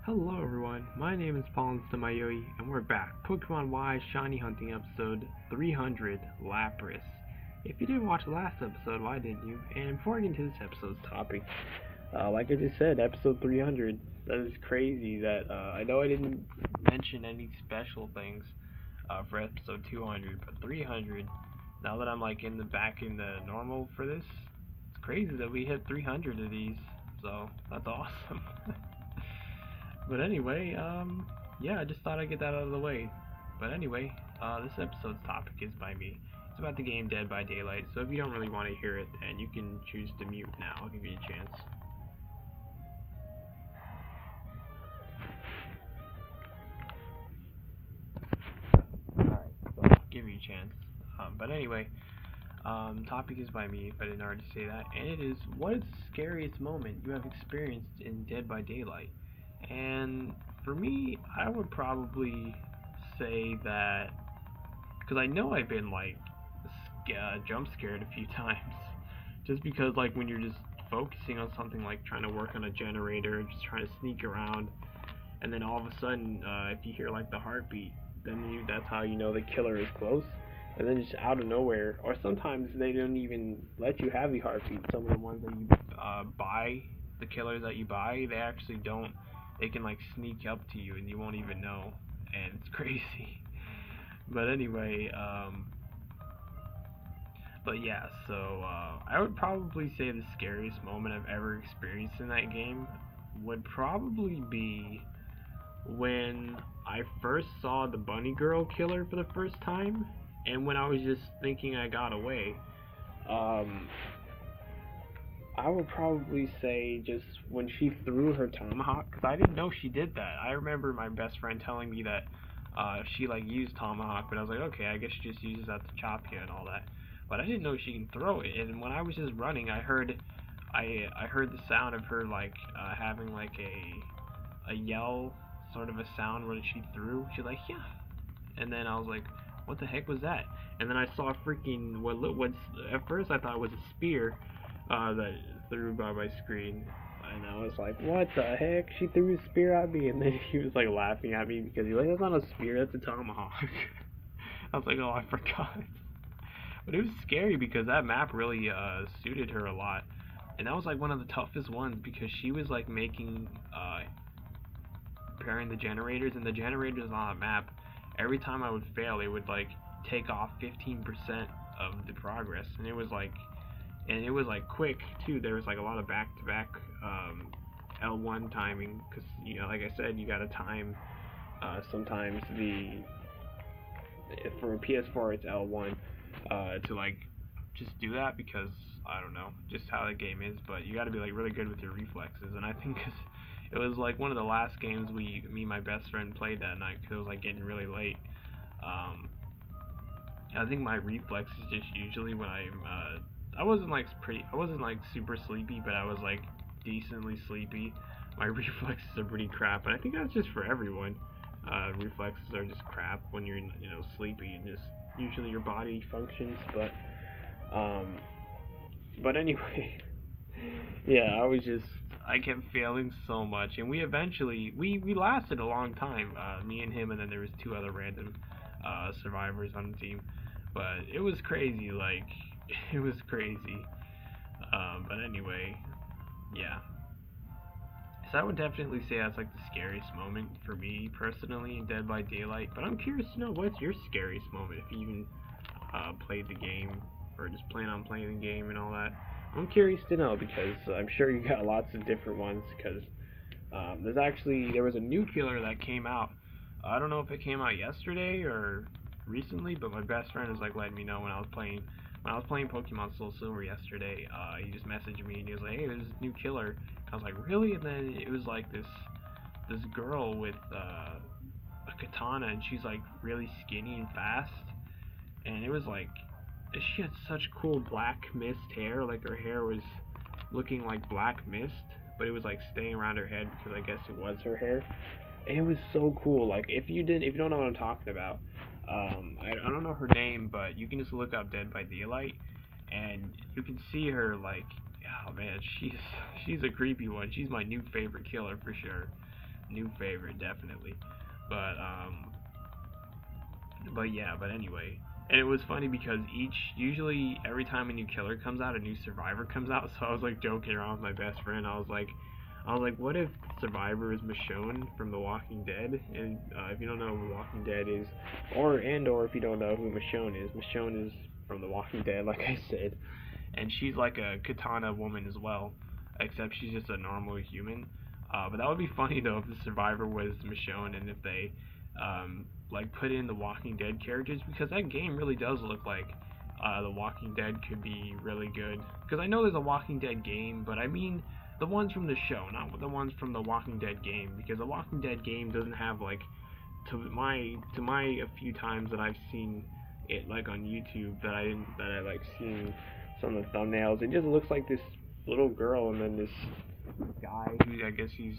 Hello everyone, my name is PauLInstaMyooin, and we're back. Pokemon Y Shiny Hunting episode 300, Lapras. If you didn't watch the last episode, why didn't you? And before I get into this episode's topic, like I just said, episode 300, that is crazy that, I know I didn't mention any special things, for episode 200, but 300, now that I'm like back in the normal for this, it's crazy that we hit 300 of these, so that's awesome. But anyway, yeah, I just thought I'd get that out of the way. But anyway, this episode's topic is by me. It's about the game Dead by Daylight, so if you don't really want to hear it, then you can choose to mute now. I'll give you a chance. Alright, so I'll give you a chance. But anyway, topic is by me, if I didn't already say that, and it is, what is the scariest moment you have experienced in Dead by Daylight? And for me, I would probably say that, because I know I've been like jump scared a few times, just because like when you're just focusing on something like trying to work on a generator, just trying to sneak around, and then all of a sudden, if you hear like the heartbeat, then that's how you know the killer is close. And then just out of nowhere, or sometimes they don't even let you have the heartbeat. Some of the ones that you buy, the killers that you buy, they actually don't. They can like sneak up to you and you won't even know, and it's crazy. But anyway, but yeah, so I would probably say the scariest moment I've ever experienced in that game would probably be when I first saw the bunny girl killer for the first time, and when I was just thinking I got away. Um, I would probably say just when she threw her tomahawk, because I didn't know she did that. I remember my best friend telling me that she like used tomahawk, but I was like, okay, I guess she just uses that to chop you and all that. But I didn't know she can throw it. And when I was just running, I heard the sound of her like having like a yell, sort of a sound when she threw. She's like, yeah. And then I was like, what the heck was that? And then I saw a freaking what at first I thought it was a spear that threw by my screen, and I was like, what the heck? She threw a spear at me, and then he was like laughing at me because he's like, that's not a spear, that's a tomahawk. I was like, oh, I forgot. But it was scary because that map really suited her a lot, and that was like one of the toughest ones because she was like making preparing the generators, and the generators on the map, every time I would fail, it would like take off 15% of the progress, and it was like quick too. There was like a lot of back-to-back L1 timing, because you know, like I said, you gotta time. Sometimes for PS4 it's L1 to like just do that, because I don't know just how the game is, but you got to be like really good with your reflexes. And I think cause it was like one of the last games me and my best friend played that night, because it was like getting really late. I think my reflexes just usually when I wasn't like super sleepy, but I was like decently sleepy. My reflexes are pretty crap, and I think that's just for everyone. Reflexes are just crap when you're sleepy, and just usually your body functions. Um, but anyway, yeah, I kept failing so much, and we lasted a long time. Me and him, and then there was two other random survivors on the team, but it was crazy. Like it was crazy. But anyway, yeah. So I would definitely say that's like the scariest moment for me personally in Dead by Daylight. But I'm curious to know, what's your scariest moment, if you even played the game or just plan on playing the game and all that. I'm curious to know, because I'm sure you got lots of different ones. Because there was a new killer that came out. I don't know if it came out yesterday or recently, but my best friend was like letting me know when I was playing Pokemon Soul Silver yesterday. He just messaged me and he was like, "Hey, there's this new killer." I was like, "Really?" And then it was like this girl with a katana, and she's like really skinny and fast, and it was like she had such cool black mist hair. Like her hair was looking like black mist, but it was like staying around her head because I guess it was her hair. And it was so cool. Like if you don't know what I'm talking about, I don't know her name, but you can just look up Dead by Daylight, and you can see her. Like, oh man, she's a creepy one. She's my new favorite killer for sure. new favorite, definitely. But but anyway. And it was funny because usually every time a new killer comes out, a new survivor comes out. So I was like joking around with my best friend. I was like, what if Survivor is Michonne from The Walking Dead? And if you don't know who The Walking Dead is, or if you don't know who Michonne is from The Walking Dead, like I said, and she's like a katana woman as well, except she's just a normal human. But that would be funny though if the Survivor was Michonne and if they like put in the Walking Dead characters, because that game really does look like the Walking Dead could be really good. Because I know there's a Walking Dead game, but I mean the ones from the show, not the ones from the Walking Dead game, because the Walking Dead game doesn't have like to my a few times that I've seen it like on YouTube that I like seen some of the thumbnails. It just looks like this little girl and then this guy who I guess he's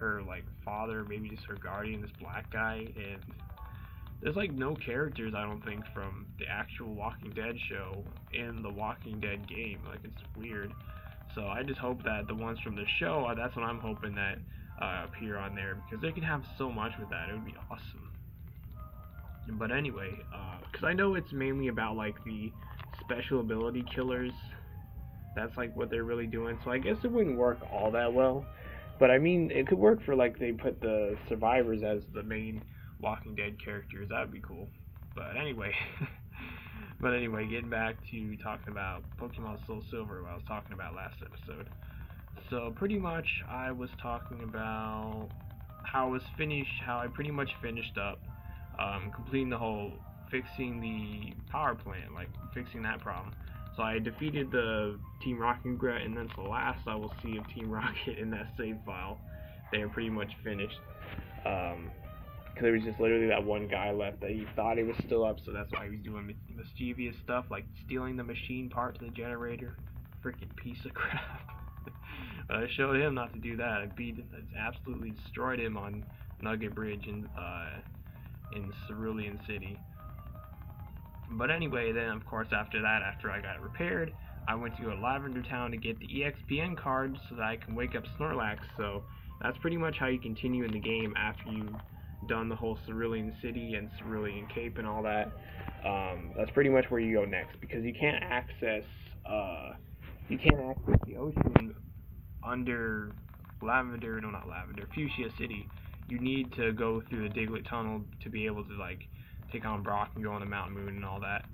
her like father, maybe just her guardian, this black guy, and there's like no characters I don't think from the actual Walking Dead show in the Walking Dead game. Like it's weird. So I just hope that the ones from the show, that's what I'm hoping that appear on there, because they could have so much with that. It would be awesome. But anyway, because I know it's mainly about like the special ability killers. That's like what they're really doing. So I guess it wouldn't work all that well. But I mean, it could work for like they put the survivors as the main Walking Dead characters. That would be cool. But anyway, getting back to talking about Pokemon Soul Silver, what I was talking about last episode. So pretty much, I was talking about how I pretty much finished up, completing the whole fixing the power plant, like fixing that problem. So I defeated the Team Rocket Gret, and then to last I will see if Team Rocket in that save file, they are pretty much finished. Because there was just literally that one guy left that he thought he was still up, so that's why he was doing mischievous stuff, like stealing the machine part to the generator. Freaking piece of crap. But I showed him not to do that. I absolutely destroyed him on Nugget Bridge in Cerulean City. But anyway, then of course after that, after I got it repaired, I went to go to Lavender Town to get the EXPN card so that I can wake up Snorlax. So that's pretty much how you continue in the game after you've done the whole Cerulean City and Cerulean Cape and all that. That's pretty much where you go next, because you can't access the ocean under Fuchsia City. You need to go through the Diglett Tunnel to be able to like take on Brock and go on the Mountain Moon and all that.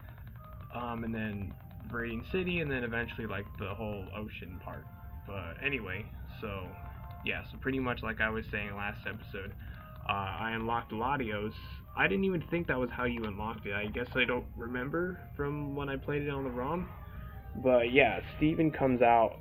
And then Viridian City, and then eventually like the whole ocean part. But anyway, so yeah, so pretty much like I was saying last episode, I unlocked Latios. I didn't even think that was how you unlocked it. I guess I don't remember from when I played it on the ROM. But yeah, Steven comes out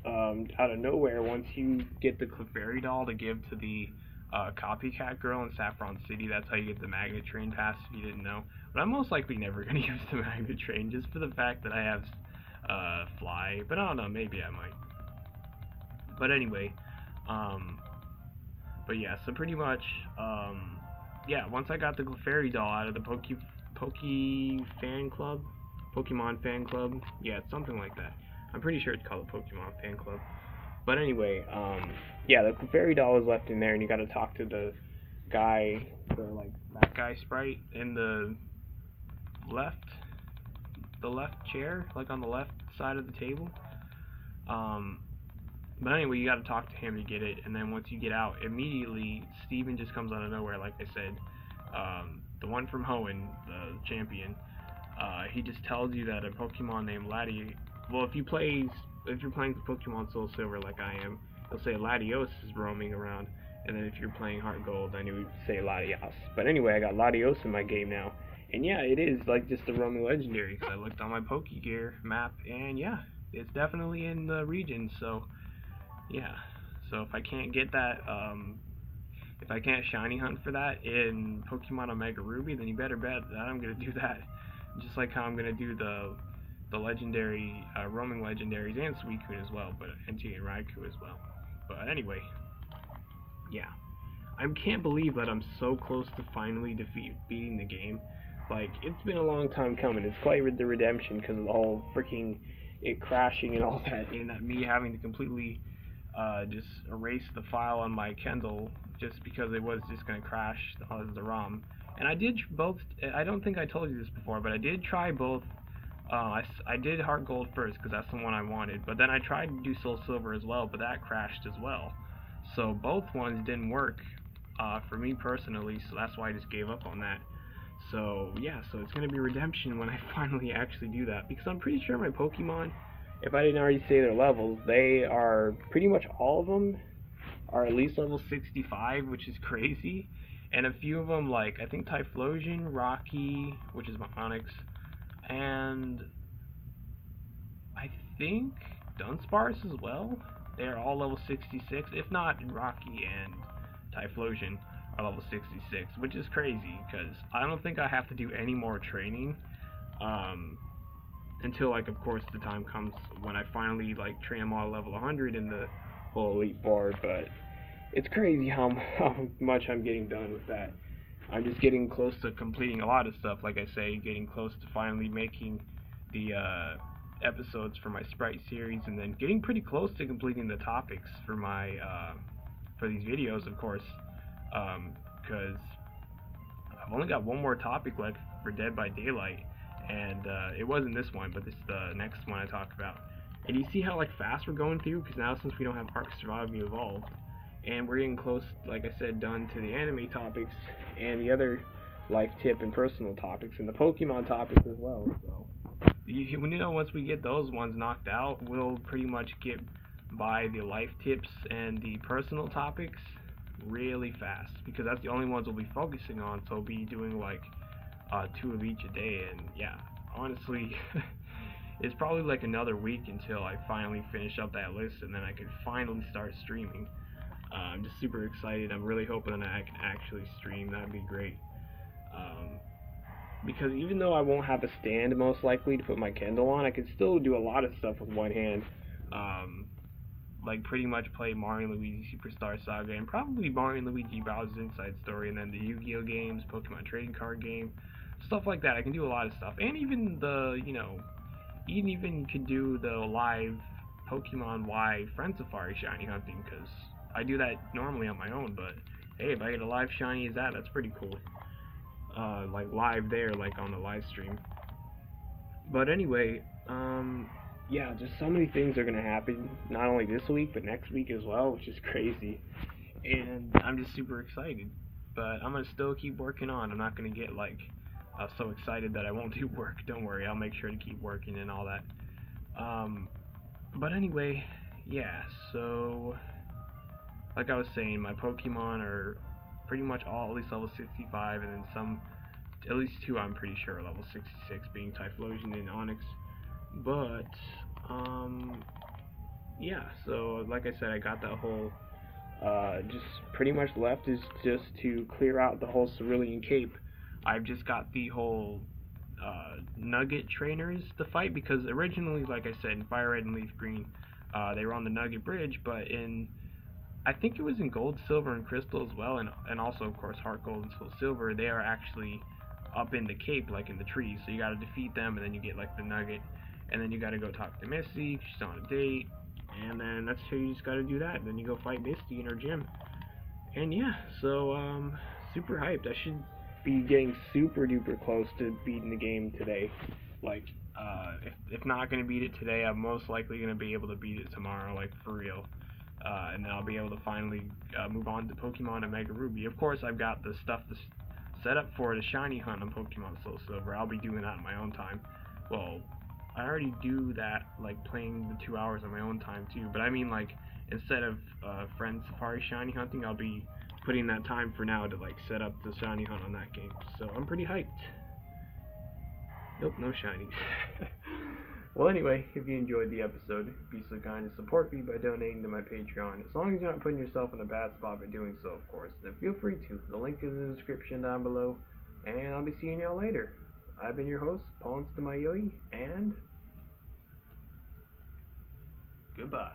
of nowhere once you get the Clefairy doll to give to the copycat girl in Saffron City. That's how you get the Magnet Train pass, if you didn't know. But I'm most likely never going to use the Magnet Train, just for the fact that I have Fly. But I don't know, maybe I might. But anyway, but yeah, so pretty much, yeah, once I got the Clefairy doll out of the Pokemon Fan Club, yeah, it's something like that. I'm pretty sure it's called the Pokemon Fan Club. But anyway, yeah, the Clefairy doll is left in there, and you gotta talk to the guy, that guy sprite in the left chair, like on the left side of the table. But anyway, you gotta talk to him to get it, and then once you get out, immediately, Steven just comes out of nowhere, like I said. The one from Hoenn, the champion, he just tells you that a Pokemon named if you're playing Pokemon Soul Silver like I am, it'll say Latios is roaming around, and then if you're playing Heart Gold, then it would say Latios. But anyway, I got Latios in my game now, and yeah, it is like just a roaming legendary, because I looked on my Pokegear map, and yeah, it's definitely in the region, so yeah. So if I can't get that, if I can't shiny hunt for that in Pokemon Omega Ruby, then you better bet that I'm going to do that. Just like how I'm going to do the legendary, roaming legendaries and Suicune as well, but NT and Raikou as well. But anyway, yeah. I can't believe that I'm so close to finally beating the game. Like, it's been a long time coming. It's quite the redemption because of the whole freaking it crashing and all that, and that me having to completely just erase the file on my Kindle just because it was just gonna crash the ROM. And I did both. I don't think I told you this before, but I did try both. I did Heart Gold first because that's the one I wanted, but then I tried to do Soul Silver as well, but that crashed as well. So both ones didn't work for me personally, so that's why I just gave up on that. So yeah, so it's gonna be redemption when I finally actually do that, because I'm pretty sure my Pokemon, if I didn't already say their levels, they are pretty much all of them are at least level 65, which is crazy. And a few of them, like I think Typhlosion, Rocky, which is my Onyx, and I think Dunsparce as well. They're all level 66, if not Rocky and Typhlosion are level 66, which is crazy because I don't think I have to do any more training until, like, of course, the time comes when I finally like train them all level 100 in the whole Elite board. But it's crazy how much I'm getting done with that. I'm just getting close to completing a lot of stuff, like I say, getting close to finally making the episodes for my Sprite series, and then getting pretty close to completing the topics for my for these videos, of course, because I've only got one more topic left for Dead by Daylight, and it wasn't this one, but this is the next one I talk about. And you see how like fast we're going through, because now since we don't have Arc Survive Me Evolve, and we're getting close, like I said, done to the anime topics and the other life tip and personal topics and the Pokemon topics as well. So you know, once we get those ones knocked out, we'll pretty much get by the life tips and the personal topics really fast, because that's the only ones we'll be focusing on. So we'll be doing like 2 of each a day, and yeah, honestly, it's probably like another week until I finally finish up that list, and then I can finally start streaming. I'm just super excited. I'm really hoping that I can actually stream. That'd be great. Because even though I won't have a stand most likely to put my Kindle on, I can still do a lot of stuff with one hand. Like pretty much play Mario and Luigi Superstar Saga, and probably Mario and Luigi Bowser's Inside Story, and then the Yu-Gi-Oh games, Pokemon Trading Card game, stuff like that. I can do a lot of stuff, and even the, you know, even could do the live Pokemon Y Friend Safari shiny hunting, because I do that normally on my own, but hey, if I get a live shiny as that's pretty cool. Like live there, like on the live stream. But anyway, yeah, just so many things are gonna happen, not only this week, but next week as well, which is crazy. And I'm just super excited. But I'm gonna still keep working on. I'm not gonna get like so excited that I won't do work. Don't worry, I'll make sure to keep working and all that. But anyway, yeah, so like I was saying, my Pokemon are pretty much all at least level 65, and then some, at least 2 I'm pretty sure are level 66, being Typhlosion and Onyx. But, yeah, so like I said, I got that whole, just pretty much left is just to clear out the whole Cerulean Cape. I've just got the whole Nugget trainers to fight, because originally, like I said, in Fire Red and Leaf Green, they were on the Nugget Bridge, but in, I think it was in Gold, Silver, and Crystal as well, and also, of course, Heart Gold and Soul Silver, they are actually up in the cape, like in the trees, so you gotta defeat them, and then you get, like, the Nugget, and then you gotta go talk to Misty, she's on a date, and then that's how you just gotta do that, and then you go fight Misty in her gym. And yeah, so, super hyped. I should be getting super duper close to beating the game today. Like, if not gonna beat it today, I'm most likely gonna be able to beat it tomorrow, like, for real. And then I'll be able to finally move on to Pokemon and Mega Ruby. Of course, I've got the stuff to set up for the shiny hunt on Pokemon Soul Silver. I'll be doing that on my own time. Well, I already do that, like, playing the 2 hours on my own time too, but I mean, like, instead of Friend Safari shiny hunting, I'll be putting that time for now to, like, set up the shiny hunt on that game. So I'm pretty hyped. Nope, no shinies. Well, anyway, if you enjoyed the episode, be so kind to support me by donating to my Patreon. As long as you're not putting yourself in a bad spot by doing so, of course, then feel free to. The link is in the description down below, and I'll be seeing y'all later. I've been your host, PauLInstaMyooin, and goodbye.